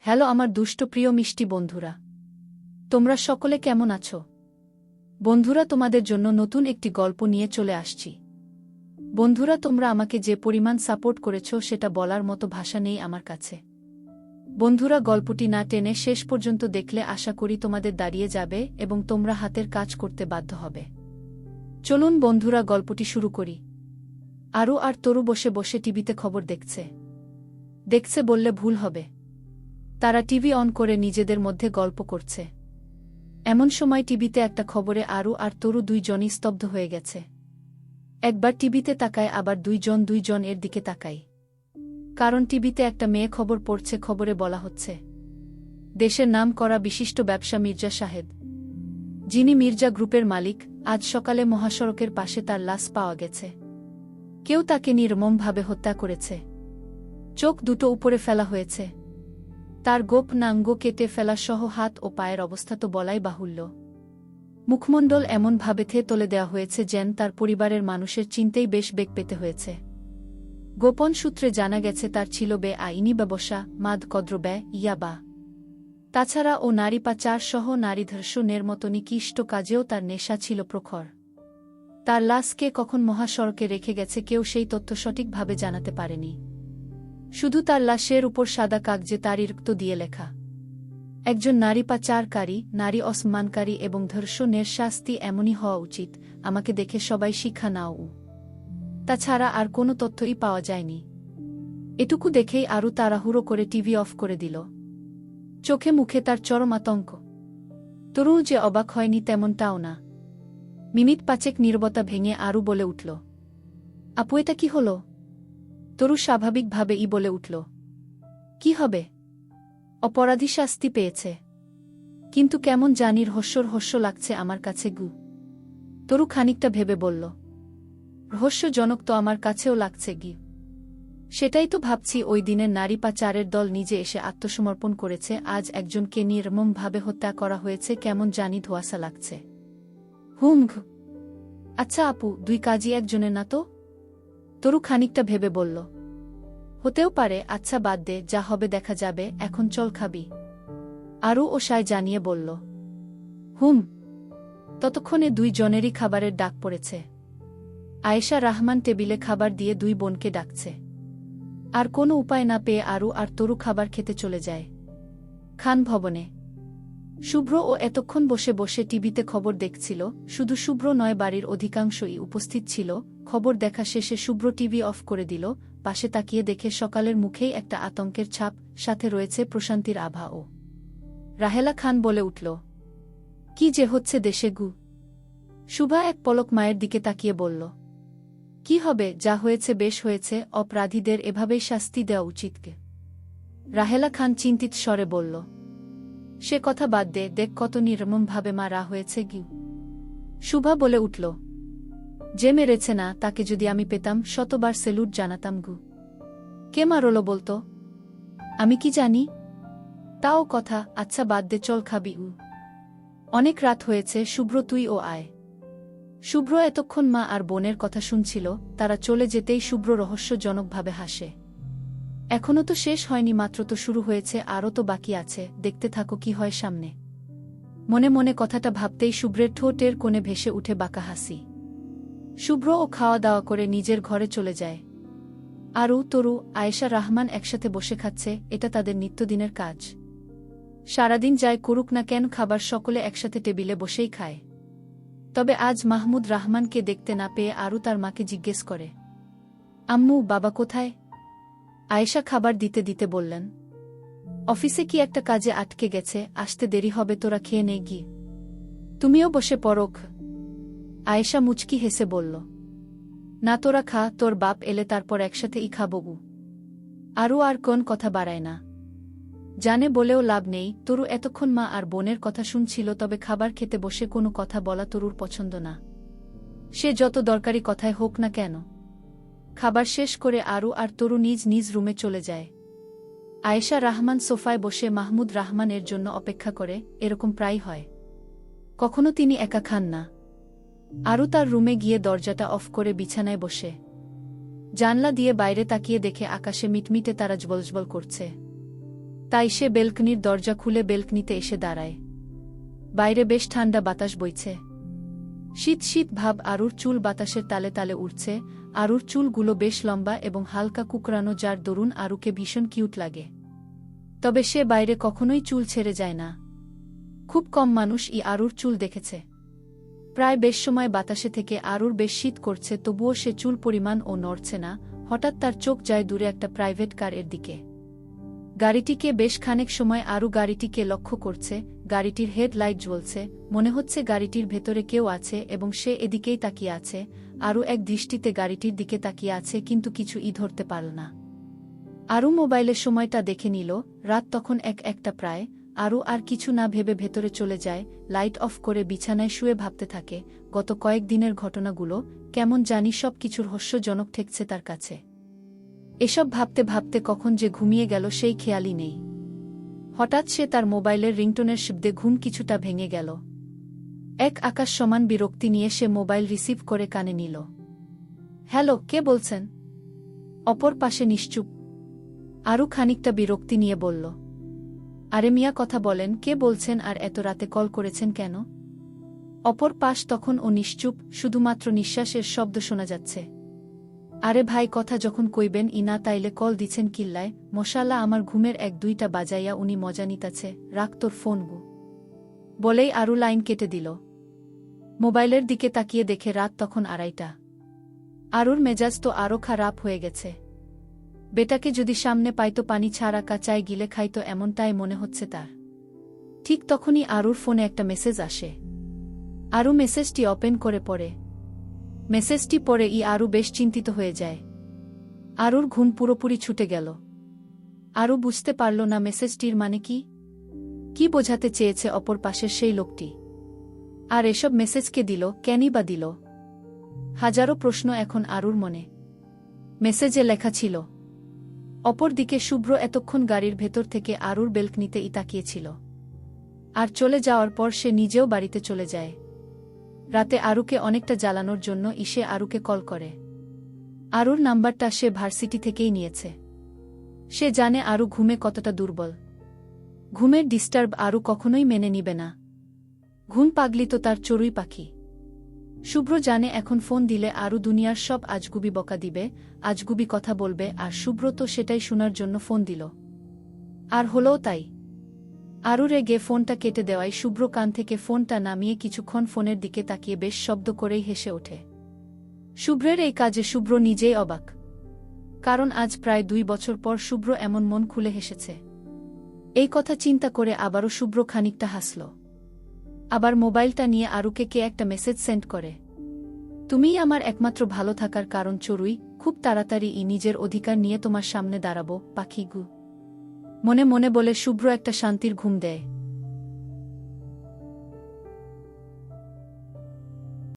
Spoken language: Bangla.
হ্যালো আমার দুষ্ট প্রিয় মিষ্টি বন্ধুরা, তোমরা সকলে কেমন আছো? বন্ধুরা, তোমাদের জন্য নতুন একটি গল্প নিয়ে চলে আসছি। বন্ধুরা, তোমরা আমাকে যে পরিমাণ সাপোর্ট করেছ সেটা বলার মতো ভাষা নেই আমার কাছে। বন্ধুরা, গল্পটি না টেনে শেষ পর্যন্ত দেখলে আশা করি তোমাদের দাঁড়িয়ে যাবে এবং তোমরা হাতের কাজ করতে বাধ্য হবে। চলুন বন্ধুরা, গল্পটি শুরু করি। আরু আর তরু বসে বসে টিভিতে খবর দেখছে বললে ভুল হবে। তারা টিভি অন করে নিজেদের মধ্যে গল্প করছে। এমন সময় টিভিতে একটা খবরে আরু আর তরু দুইজনই স্তব্ধ হয়ে গেছে। একবার টিভিতে তাকায়, আবার দুইজন এর দিকে তাকায়। কারণ টিভিতে একটা মেয়ে খবর পড়ছে। খবরে বলা হচ্ছে দেশের নাম করা বিশিষ্ট ব্যবসা মির্জা সাহেদ, যিনি মির্জা গ্রুপের মালিক, আজ সকালে মহাসড়কের পাশে তার লাশ পাওয়া গেছে। কেউ তাকে নির্মমভাবে হত্যা করেছে। চোখ দুটো উপরে ফেলা হয়েছে। তার গোপনাঙ্গ কেটে ফেলা সহ হাত ও পায়ের অবস্থা তো বলাই বাহুল্য। মুখমণ্ডল এমনভাবে তোলে দেওয়া হয়েছে যেন তার পরিবারের মানুষের চিনতেই বেশ বেগ পেতে হয়েছে। গোপন সূত্রে জানা গেছে তার ছিল বেআইনি ব্যবসা, মাদকদ্রব্য, ইয়াবা। তাছাড়া ও নারী পাচার সহ নারী ধর্ষণের মতো নিকৃষ্ট কাজেও তার নেশা ছিল প্রখর। তার লাশকে কখন মহাসড়কে রেখে গেছে কেউ সেই তথ্য সঠিকভাবে জানাতে পারেনি। শুধু তার লাশের উপর সাদা কাগজে তারই রক্ত দিয়ে লেখা, একজন নারী পাচারকারী, নারী অসম্মানকারী এবং ধর্ষণের শাস্তি এমনই হওয়া উচিত। আমাকে দেখে সবাই শিক্ষা নাও। তাছাড়া আর কোনো তথ্যই পাওয়া যায়নি। এটুকু দেখেই আরু তাড়াহুড়ো করে টিভি অফ করে দিল। চোখে মুখে তার চরম আতঙ্ক। তরু যে অবাক হয়নি তেমনটাও না। মিনিট পাঁচেক নীরবতা ভেঙে আরু বলে উঠল, আপু, এটা কি হলো? তরু স্বাভাবিকভাবে বলে উঠল, কি হবে? অপরাধী শাস্তি পেয়েছে। কিন্তু কেমন জানি রহস্য লাগছে আমার কাছে গু। তরু খানিকটা ভেবে বলল, রহস্যজনক তো আমার কাছেও লাগছে গি। সেটাই তো ভাবছি, ওই দিনের নারী পাচারের দল নিজে এসে আত্মসমর্পণ করেছে, আজ একজনকে নির্মমভাবে হত্যা করা হয়েছে, কেমন জানি ধোঁয়াশা লাগছে। আচ্ছা আপু, দুই কাজই একজনের না তো? তরু খানিকটা ভেবে বলল, হতেও পারে। আচ্ছা বাদ দে, যা হবে দেখা যাবে, এখন চল খাবি। আরু ও সায় জানিয়ে বলল, ততক্ষণে দুইজনেরই খাবারের ডাক পড়েছে। আয়েশা রহমান টেবিলে খাবার দিয়ে দুই বোনকে ডাকছে। আর কোনো উপায় না পেয়ে আরু আর তরু খাবার খেতে চলে যায় খান ভবনে। শুভ্র ও এতক্ষণ বসে বসে টিভিতে খবর দেখছিল। শুধু শুভ্র নয়, বাড়ির অধিকাংশই উপস্থিত ছিল। খবর দেখা শেষে শুভ্র টিভি অফ করে দিল। পাশে তাকিয়ে দেখে সকালের মুখেই একটা আতঙ্কের ছাপ, সাথে রয়েছে প্রশান্তির আভাও। রাহেলা খান বলে উঠল, কি যে হচ্ছে দেশে গু? শুভা এক পলক মায়ের দিকে তাকিয়ে বলল, কি হবে? যা হয়েছে বেশ হয়েছে, অপরাধীদের এভাবেই শাস্তি দেওয়া উচিত। রাহেলা খান চিন্তিত স্বরে বলল, সে কথা বাদ দে, দেখ কত নির্মমভাবে মারা হয়েছে গিউ। শুভা বলে উঠল, যে মেরেছে না তাকে যদি আমি পেতাম শতবার সেলুট জানাতাম গু। কে মারল বলতো? আমি কি জানি? তাও কথা। আচ্ছা বাদ দে, চল খাবি। অনেক রাত হয়েছে, শুভ্র তুই ও আয়। শুভ্র এতক্ষণ মা আর বোনের কথা শুনছিল। তারা চলে যেতেই শুভ্র রহস্যজনকভাবে হাসে। এখনো তো শেষ হয়নি, মাত্র তো শুরু হয়েছে, আরও তো বাকি আছে, দেখতে থাকো কি হয় সামনে। মনে মনে কথাটা ভাবতেই শুভ্রের ঠোঁটের কোণে ভেসে উঠে বাঁকা হাসি। শুভ্র ও খাওয়া দাওয়া করে নিজের ঘরে চলে যায়। আরু, তরু, আয়েশা রহমান একসাথে বসে খাচ্ছে। এটা তাদের নিত্যদিনের কাজ। সারাদিন যাই করুক না কেন, খাবার সকলে একসাথে টেবিলে বসেই খায়। তবে আজ মাহমুদ রহমানকে দেখতে না পেয়ে আরু তার মাকে জিজ্ঞেস করে, আম্মু, বাবা কোথায়? আয়েশা খাবার দিতে দিতে বললেন, অফিসে কি একটা কাজে আটকে গেছে, আসতে দেরি হবে, তোরা খেয়ে নে গিয়ে। তুমিও বসে পড়ো। আয়েশা মুচকি হেসে বলল, না তোরা খা, তোর বাপ এলে তারপর একসাথেই খাবো। আরু আর কোন কথা বাড়ায় না। জানে বলেও লাভ নেই। তরু এতক্ষণ মা আর বোনের কথা শুনছিল, তবে খাবার খেতে বসে কোনো কথা বলা তরুর পছন্দ না। সে যত দরকারি কথাই হোক না কেন। খাবার শেষ করে আরু আর তরু নিজ নিজ রুমে চলে যায়। আয়েশা রহমান সোফায় বসে মাহমুদ রহমানের জন্য অপেক্ষা করে। এরকম প্রায় হয়, কখনো তিনি একা খান না। আরু তার রুমে গিয়ে দরজাটা অফ করে বিছানায় বসে জানলা দিয়ে বাইরে তাকিয়ে দেখে আকাশে মিটমিটে তারা জ্বলজ্বল করছে। তাই সে বেলকনির দরজা খুলে বেলকনিতে এসে দাঁড়ায়। বাইরে বেশ ঠান্ডা বাতাস বইছে। শীত শীত ভাব। আরুর চুল বাতাসের তালে তালে উড়ছে। আরুর চুলগুলো বেশ লম্বা এবং হালকা কুকরানো, যার দরুন আরুকে ভীষণ কিউট লাগে। তবে সে বাইরে কখনোই চুল ছেড়ে যায় না। খুব কম মানুষ আরুর চুল দেখেছে। প্রায় বেশ সময় বাতাসে থেকে আরুর বেশ শীত করছে, তবুও সে চুল পরিমাণ ও নড়ছে না। হঠাৎ তার চোখ যায় দূরে একটা প্রাইভেট কার এর দিকে। গাড়িটিকে বেশ খানিক সময় আরু গাড়িটিকে লক্ষ্য করছে। গাড়িটির হেডলাইট জ্বলছে। মনে হচ্ছে গাড়িটির ভেতরে কেউ আছে এবং সে এদিকেই তাকিয়ে আছে। আরু এক দৃষ্টিতে গাড়িটির দিকে তাকিয়ে আছে, কিন্তু কিছুই ধরতে পারল না। আরু মোবাইলের সময়টা দেখে নিল। রাত তখন একটা প্রায়। আরু আর কিছু না ভেবে ভেতরে চলে যায়। লাইট অফ করে বিছানায় শুয়ে ভাবতে থাকে গত কয়েকদিনের ঘটনাগুলো। কেমন জানি সব কিছুর রহস্যজনক ঠেকছে তার কাছে। এসব ভাবতে ভাবতে কখন যে ঘুমিয়ে গেল সেই খেয়ালই নেই। হঠাৎ সে তার মোবাইলের রিংটোনের শব্দে ঘুম কিছুটা ভেঙে গেল। এক আকাশ সমান বিরক্তি নিয়ে সে মোবাইল রিসিভ করে কানে নিল। হ্যালো, কে বলছেন? অপর পাশে নিশ্চুপ। আরু খানিকটা বিরক্তি নিয়ে বলল, আরে মিয়া, কথা বলেন, কে বলছেন আর এত রাতে কল করেছেন কেন? অপর পাশ তখন ও নিশ্চুপ, শুধুমাত্র নিঃশ্বাসের শব্দ শোনা যাচ্ছে। আরে ভাই, কথা যখন কইবেন না তাইলে কল দিছেন কিল্লায়? মশাল্লা, আমার ঘুমের 1-2টা বাজাইয়া উনি মজা নিতাছে, রাখ তোর ফোন গু। বলেই আরু লাইন কেটে দিল। মোবাইলের দিকে তাকিয়ে দেখে রাত তখন 2:30। আরুর মেজাজ তো আরও খারাপ হয়ে গেছে। বেটাকে যদি সামনে পাইতো পানি ছাড়া কাচায় গিলে খাইতো, এমনটাই মনে হচ্ছে তার। ঠিক তখনই আরুর ফোনে একটা মেসেজ আসে। আরু মেসেজটি ওপেন করে পড়ে। মেসেজটি পড়ে আরু বেশ চিন্তিত হয়ে যায়। আরুর ঘুম পুরোপুরি ছুটে গেল। আরু বুঝতে পারল না মেসেজটির মানে কি। কি বোঝাতে চেয়েছে অপর পাশের সেই লোকটি? আর এসব মেসেজকে দিল, কেনই বা দিল? হাজারো প্রশ্ন এখন আরুর মনে। মেসেজে লেখা ছিল, অপর দিকে শুভ্র এতক্ষণ গাড়ির ভেতর থেকে আরুর বেলকনিতে তাকিয়েছিল। আর চলে যাওয়ার পর সে নিজেও বাড়িতে চলে যায়। রাতে আরুকে অনেকটা জ্বালানোর জন্য সে আরুকে কল করে। আরুর নাম্বারটা সে ভার্সিটি থেকেই নিয়েছে। সে জানে আরু ঘুমে কতটা দুর্বল। ঘুমের ডিস্টার্ব আরু কখনোই মেনে নিবে না। ঘুম পাগলি তো তার চড়ুই পাখি। শুভ্র জানে এখন ফোন দিলে আরু দুনিয়ার সব আজগুবি বকা দিবে, আজগুবি কথা বলবে, আর শুভ্র তো সেটাই শোনার জন্য ফোন দিল। আর হলোও তাই। আরু রেগে ফোনটা কেটে দেওয়ায় শুভ্র কান থেকে ফোনটা নামিয়ে কিছুক্ষণ ফোনের দিকে তাকিয়ে বেশ শব্দ করেই হেসে ওঠে। শুভ্রের এই কাজে শুভ্র নিজেই অবাক। কারণ আজ প্রায় 2 বছর পর শুভ্র এমন মন খুলে হেসেছে। এই কথা চিন্তা করে আবারও শুভ্র খানিকটা হাসল। আবার মোবাইলটা নিয়ে আরুকে কে একটা মেসেজ সেন্ড করে। তুমিই আমার একমাত্র ভালো থাকার কারণ চড়ুই, খুব তাড়াতাড়ি নিজের অধিকার নিয়ে তোমার সামনে দাঁড়াবো, পাখি গু। মনে মনে বলে শুভ্র একটা শান্তির ঘুম দেয়।